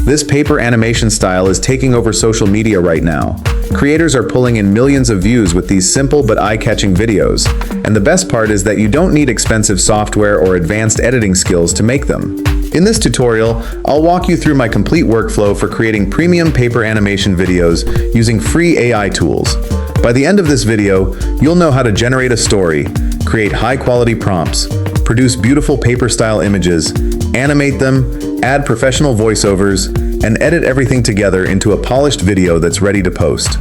This paper animation style is taking over social media right now. Creators are pulling in millions of views with these simple but eye-catching videos. And the best part is that you don't need expensive software or advanced editing skills to make them. In this tutorial, I'll walk you through my complete workflow for creating premium paper animation videos using free AI tools. By the end of this video, you'll know how to generate a story, create high-quality prompts, produce beautiful paper-style images, animate them, add professional voiceovers, and edit everything together into a polished video that's ready to post.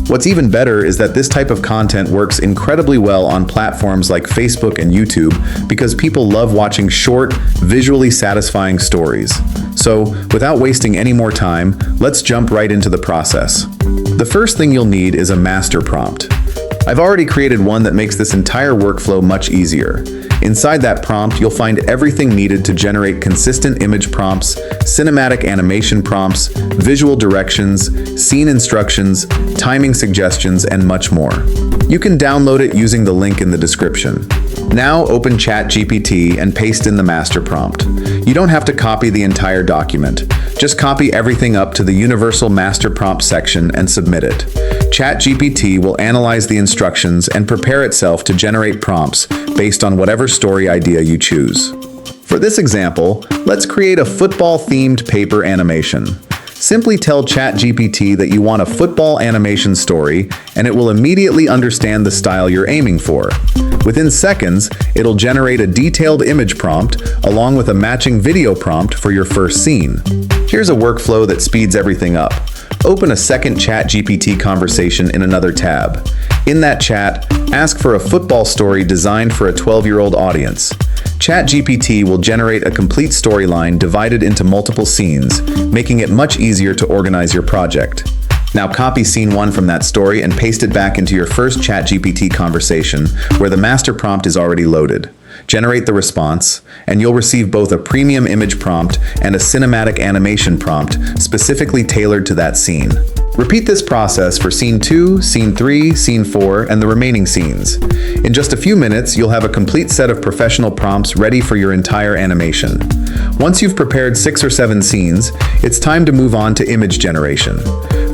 What's even better is that this type of content works incredibly well on platforms like Facebook and YouTube because people love watching short, visually satisfying stories. So, without wasting any more time, let's jump right into the process. The first thing you'll need is a master prompt. I've already created one that makes this entire workflow much easier. Inside that prompt, you'll find everything needed to generate consistent image prompts, cinematic animation prompts, visual directions, scene instructions, timing suggestions, and much more. You can download it using the link in the description. Now open ChatGPT and paste in the master prompt. You don't have to copy the entire document. Just copy everything up to the universal master prompt section and submit it. ChatGPT will analyze the instructions and prepare itself to generate prompts based on whatever story idea you choose. For this example, let's create a football-themed paper animation. Simply tell ChatGPT that you want a football animation story, and it will immediately understand the style you're aiming for. Within seconds, it'll generate a detailed image prompt along with a matching video prompt for your first scene. Here's a workflow that speeds everything up. Open a second ChatGPT conversation in another tab. In that chat, ask for a football story designed for a 12-year-old audience. ChatGPT will generate a complete storyline divided into multiple scenes, making it much easier to organize your project. Now copy scene 1 from that story and paste it back into your first ChatGPT conversation, where the master prompt is already loaded. Generate the response, and you'll receive both a premium image prompt and a cinematic animation prompt specifically tailored to that scene. Repeat this process for scene 2, scene 3, scene 4, and the remaining scenes. In just a few minutes, you'll have a complete set of professional prompts ready for your entire animation. Once you've prepared 6 or 7 scenes, it's time to move on to image generation.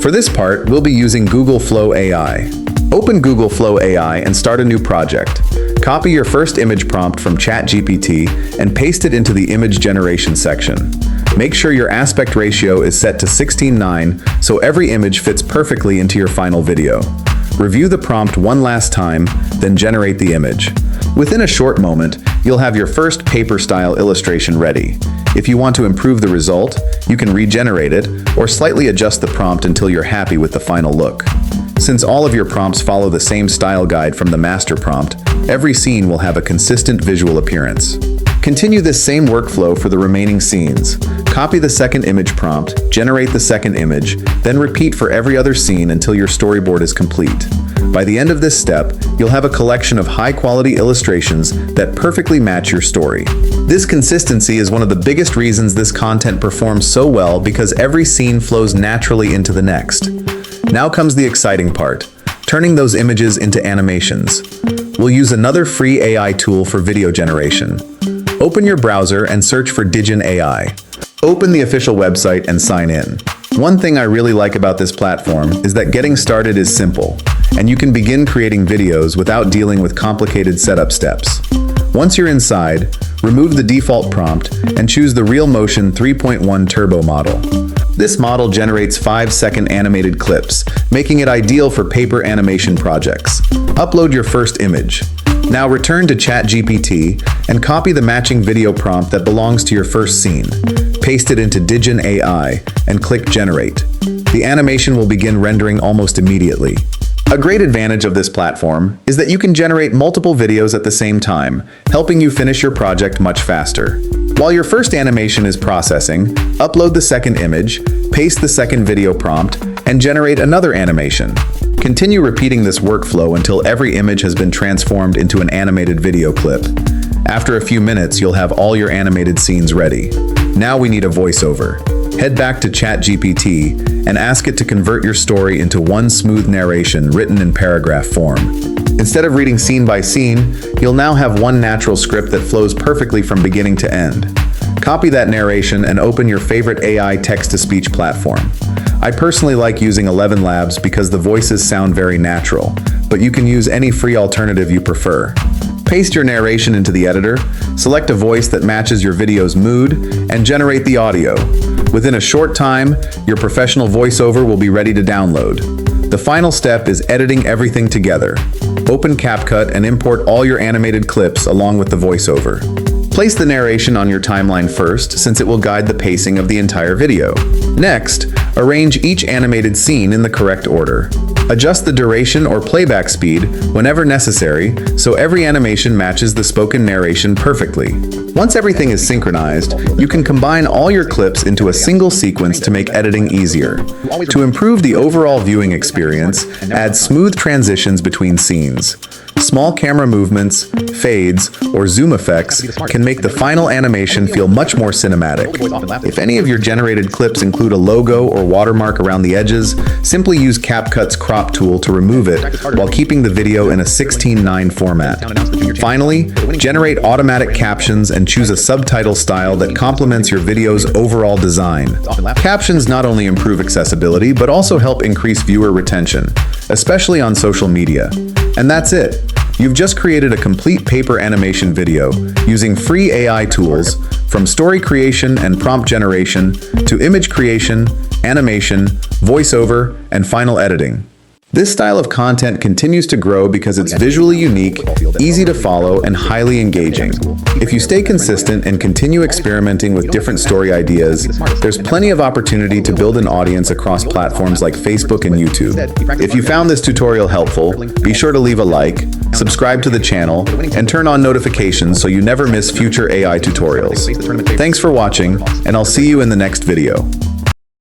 For this part, we'll be using Google Flow AI. Open Google Flow AI and start a new project. Copy your first image prompt from ChatGPT and paste it into the image generation section. Make sure your aspect ratio is set to 16:9 so every image fits perfectly into your final video. Review the prompt one last time, then generate the image. Within a short moment, you'll have your first paper-style illustration ready. If you want to improve the result, you can regenerate it or slightly adjust the prompt until you're happy with the final look. Since all of your prompts follow the same style guide from the master prompt, every scene will have a consistent visual appearance. Continue this same workflow for the remaining scenes. Copy the second image prompt, generate the second image, then repeat for every other scene until your storyboard is complete. By the end of this step, you'll have a collection of high-quality illustrations that perfectly match your story. This consistency is one of the biggest reasons this content performs so well because every scene flows naturally into the next. Now comes the exciting part, turning those images into animations. We'll use another free AI tool for video generation. Open your browser and search for Digen AI. Open the official website and sign in. One thing I really like about this platform is that getting started is simple, and you can begin creating videos without dealing with complicated setup steps. Once you're inside, remove the default prompt and choose the RealMotion 3.1 Turbo model. This model generates 5-second animated clips, making it ideal for paper animation projects. Upload your first image. Now return to ChatGPT and copy the matching video prompt that belongs to your first scene. Paste it into Digen AI and click Generate. The animation will begin rendering almost immediately. A great advantage of this platform is that you can generate multiple videos at the same time, helping you finish your project much faster. While your first animation is processing, upload the second image, paste the second video prompt, and generate another animation. Continue repeating this workflow until every image has been transformed into an animated video clip. After a few minutes, you'll have all your animated scenes ready. Now we need a voiceover. Head back to ChatGPT and ask it to convert your story into one smooth narration written in paragraph form. Instead of reading scene by scene, you'll now have one natural script that flows perfectly from beginning to end. Copy that narration and open your favorite AI text-to-speech platform. I personally like using 11 Labs because the voices sound very natural, but you can use any free alternative you prefer. Paste your narration into the editor, select a voice that matches your video's mood, and generate the audio. Within a short time, your professional voiceover will be ready to download. The final step is editing everything together. Open CapCut and import all your animated clips along with the voiceover. Place the narration on your timeline first, since it will guide the pacing of the entire video. Next, arrange each animated scene in the correct order. Adjust the duration or playback speed whenever necessary, so every animation matches the spoken narration perfectly. Once everything is synchronized, you can combine all your clips into a single sequence to make editing easier. To improve the overall viewing experience, add smooth transitions between scenes. Small camera movements, fades, or zoom effects can make the final animation feel much more cinematic. If any of your generated clips include a logo or watermark around the edges, simply use CapCut's crop tool to remove it while keeping the video in a 16:9 format. Finally, generate automatic captions and choose a subtitle style that complements your video's overall design. Captions not only improve accessibility, but also help increase viewer retention, especially on social media. And that's it. You've just created a complete paper animation video using free AI tools, from story creation and prompt generation to image creation, animation, voiceover, and final editing. This style of content continues to grow because it's visually unique, easy to follow, and highly engaging. If you stay consistent and continue experimenting with different story ideas, there's plenty of opportunity to build an audience across platforms like Facebook and YouTube. If you found this tutorial helpful, be sure to leave a like, subscribe to the channel, and turn on notifications so you never miss future AI tutorials. Thanks for watching, and I'll see you in the next video.